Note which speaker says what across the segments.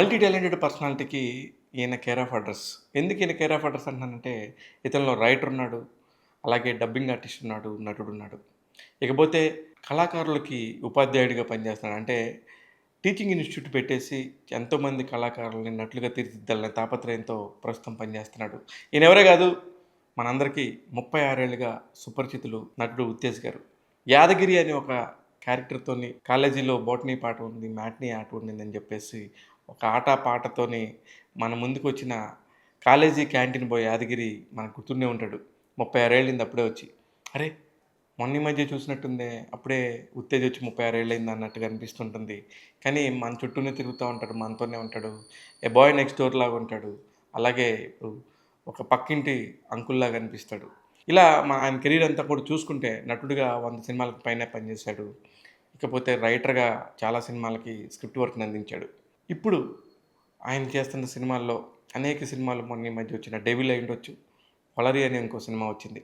Speaker 1: Multi talented పర్సనాలిటీకి ఈయన care of address. ఎందుకు ఈయన కేర్ ఆఫ్ అడ్రస్ అంటున్నానంటే, ఇతనిలో రైటర్ ఉన్నాడు, అలాగే డబ్బింగ్ ఆర్టిస్ట్ ఉన్నాడు, నటుడున్నాడు. ఇకపోతే కళాకారులకి ఉపాధ్యాయుడిగా పనిచేస్తున్నాడు. అంటే టీచింగ్ ఇన్‌స్టిట్యూట్ పెట్టేసి ఎంతోమంది కళాకారులని నటులుగా తీర్చిదిద్దాలనే తాపత్రయంతో ప్రస్తుతం పనిచేస్తున్నాడు. ఈయనెవరో గాదు, మనందరికీ 36 ఏళ్లుగా సుపరిచితులు నటుడు 'ఉత్తేజ్' గారు. 'యాదగిరి' అనే ఒక క్యారెక్టర్‌తోని కాలేజీలో బోటనీ పాట ఉంది, మ్యాట్నీ ఆట ఉండిందని జెప్పేసి ఒక ఆట పాటతోని మన ముందుకొచ్చిన కాలేజీ క్యాంటీన్ బాయ్ యాదగిరి మనకు గుర్తుండే ఉంటాడు. 36 ఏళ్ళయింది అప్పుడే వచ్చి. అరే! మొన్న ఈ మధ్య చూసినట్టుందే, అప్పుడే ఉత్తేజ్ వచ్చి 36 ఏళ్ళయింది అన్నట్టుగా అనిపిస్తుంటుంది. కానీ మన చుట్టూనే తిరుగుతా ఉంటాడు, మనతోనే ఉంటాడు. ఏ బాయ్ నెక్స్ట్ డోర్ లాగా ఉంటాడు. అలాగే ఇప్పుడు ఒక పక్కింటి అంకుల్‌లాగా అనిపిస్తాడు. ఇలా ఆయన కెరీర్ అంతా కూడా చూసుకుంటే నటుడిగా 100 సినిమాలకు పైనే పనిచేశాడు. ఇకపోతే రైటర్‌గా చాలా సినిమాలకి స్క్రిప్ట్ వర్క్‌ని అందించాడు. ఇప్పుడు ఆయన చేస్తున్న సినిమాల్లో అనేక సినిమాలు మొన్న ఈ మధ్య వచ్చిన 'డెవిల్' అయ్యుండొచ్చు. 'వలరి' అనే ఇంకో సినిమా వచ్చింది.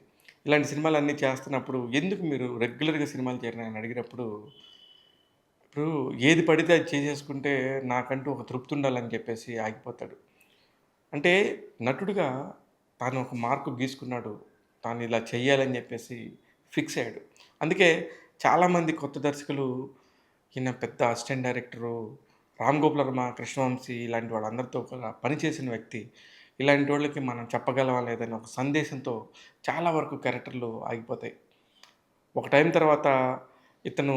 Speaker 1: ఇలాంటి సినిమాలన్నీ చేస్తున్నప్పుడు ఎందుకు మీరు రెగ్యులర్‌గా సినిమాలు చేయరని ఆయన అడిగినప్పుడు, ఇప్పుడు ఏది పడితే అది చేసేసుకుంటే నాకంటూ ఒక తృప్తి ఉండాలని చెప్పేసి ఆగిపోతాడు. అంటే నటుడిగా తాను ఒక మార్క్ గీసుకున్నాడు. తాను ఇలా చేయాలని చెప్పేసి ఫిక్స్ అయ్యాడు. అందుకే చాలామంది కొత్త దర్శకులు ఈయన పెద్ద అసిస్టెంట్ డైరెక్టరు, 'రామ్ గోపాల్ వర్మ', 'కృష్ణవంశీ' ఇలాంటి వాళ్ళందరితో కూడా పనిచేసిన వ్యక్తి. ఇలాంటి వాళ్ళకి మనం చెప్పగలమా లేదని ఒక సందేశంతో చాలా వరకు క్యారెక్టర్‌లు ఆగిపోతాయి. ఒక టైం తర్వాత ఇతను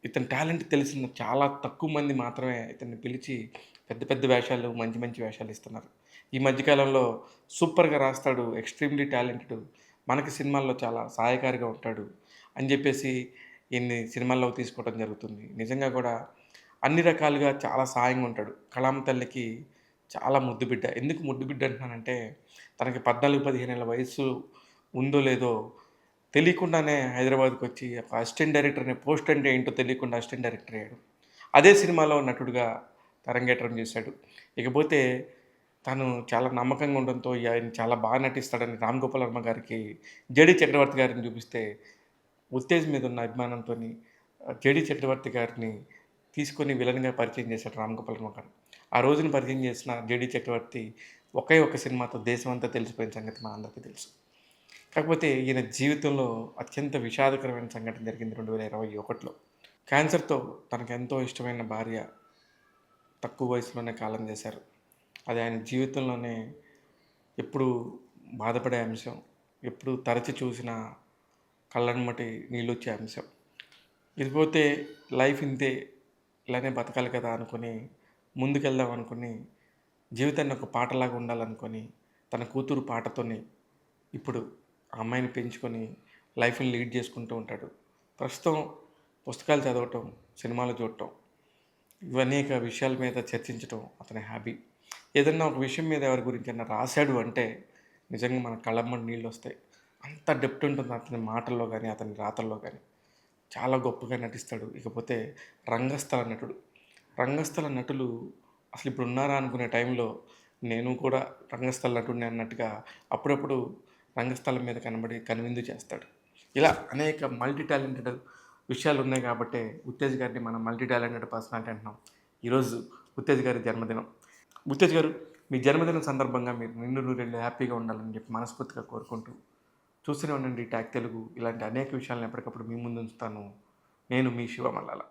Speaker 1: ఇతని టాలెంట్ తెలిసిన చాలా తక్కువ మంది మాత్రమే ఇతన్ని పిలిచి పెద్ద పెద్ద వేషాలు, మంచి మంచి వేషాలు ఇస్తున్నారు. ఈ మధ్య కాలంలో సూపర్‌గా రాస్తాడు, ఎక్స్‌ట్రీమ్‌లీ టాలెంటెడ్, మనకి సినిమాల్లో చాలా సహాయకారిగా ఉంటాడు అని జెప్పేసి ఈయన్ని సినిమాల్లోకి తీసుకోవడం జరుగుతుంది. నిజంగా గూడా అన్ని రకాలుగా చాలా సహాయంగా ఉంటాడు. కళామ తల్లికి చాలా ముద్దు బిడ్డ. ఎందుకు ముద్దు బిడ్డ అంటున్నానంటే, తనకి 14, 15 ఏళ్ల వయస్సు ఉందో లేదో తెలియకుండానే హైదరాబాద్‌కొచ్చి ఒక అసిస్టెంట్ డైరెక్టర్ అనే పోస్ట్ అంటే ఏంటో తెలియకుండా అసిస్టెంట్ డైరెక్టర్ అయ్యాడు. అదే సినిమాలో నటుడుగా అరంగేట్రం చేశాడు. ఇకపోతే తను చాలా నమ్మకంగా ఉండడంతో ఆయన చాలా బాగా నటిస్తాడని 'రామ్ గోపాల్ వర్మ' గారికి 'జేడీ చక్రవర్తి' గారిని చూపిస్తే, 'ఉత్తేజ్' మీద ఉన్న అభిమానంతోని 'జేడీ చక్రవర్తి' గారిని తీసుకొని విలన్‌గా పరిచయం చేశాడు 'రామ్ గోపాల్ వర్మ' గారు. ఆ రోజున పరిచయం చేసిన 'జేడీ చక్రవర్తి' ఒకే ఒక్క సినిమాతో దేశమంతా తెలిసిపోయిన సంగతి మనందరికీ తెలుసు. కాకపోతే ఈయన జీవితంలో అత్యంత విషాదకరమైన సంఘటన జరిగింది 2021లో. క్యాన్సర్‌తో తనకెంతో ఇష్టమైన భార్య తక్కువ వయసులోనే కాలం చేశారు. అది ఆయన జీవితంలోనే ఎప్పుడూ బాధపడే అంశం. ఎప్పుడు తరచి చూసినా కళ్ళెమ్మటి నీళ్ళొచ్చే అంశం. ఇది పోతే లైఫ్ ఇంతే, ఇలానే బతకాలి కదా అనుకుని ముందుకెళ్దాం అనుకుని, జీవితాన్ని ఒక పాటలాగా ఉండాలనుకొని, తన కూతురు పాటతోని ఇప్పుడు ఆ అమ్మాయిని పెంచుకొని లైఫ్‌ని లీడ్ చేసుకుంటూ ఉంటాడు. ప్రస్తుతం పుస్తకాలు చదవటం, సినిమాలు చూడటం, ఇవనేక విషయాల మీద చర్చించటం అతని హాబీ. ఏదన్నా ఒక విషయం మీద ఎవరి గురించైనా రాసాడు అంటే నిజంగా మన కళ్ళమ్మట నీళ్ళొస్తాయి. అంత డెప్త్ ఉంటుంది అతని మాటల్లో గానీ, అతని రాతల్లో గానీ. చాలా గొప్పగా నటిస్తాడు. ఇకపోతే రంగస్థల నటుడు. రంగస్థల నటులు అసలిప్పుడు ఉన్నారా అనుకునే టైంలో నేను కూడా రంగస్థల నటుడినే అన్నట్టుగా అప్పుడప్పుడు రంగస్థలం మీద కనబడి కనువిందు చేస్తాడు. ఇలా అనేక మల్టీ టాలెంటెడ్ విషయాలున్నాయి కాబట్టే 'ఉత్తేజ్' గారిని మనం మల్టీ టాలెంటెడ్ పర్సనాలిటీ అంటున్నాం. ఈరోజు 'ఉత్తేజ్' గారి జన్మదినం. 'ఉత్తేజ్' గారు, మీ జన్మదినం సందర్భంగా మీరు నిండు నూరేళ్ళు హ్యాపీగా ఉండాలని చెప్పి మనస్ఫూర్తిగా కోరుకుంటూ చూస్తూనే ఉండండి ట్యాగ్ తెలుగు. ఇలాంటి అనేక విషయాలను ఎప్పటికప్పుడు మీ ముందుంచుతాను. నేను మీ శివ మల్లాల.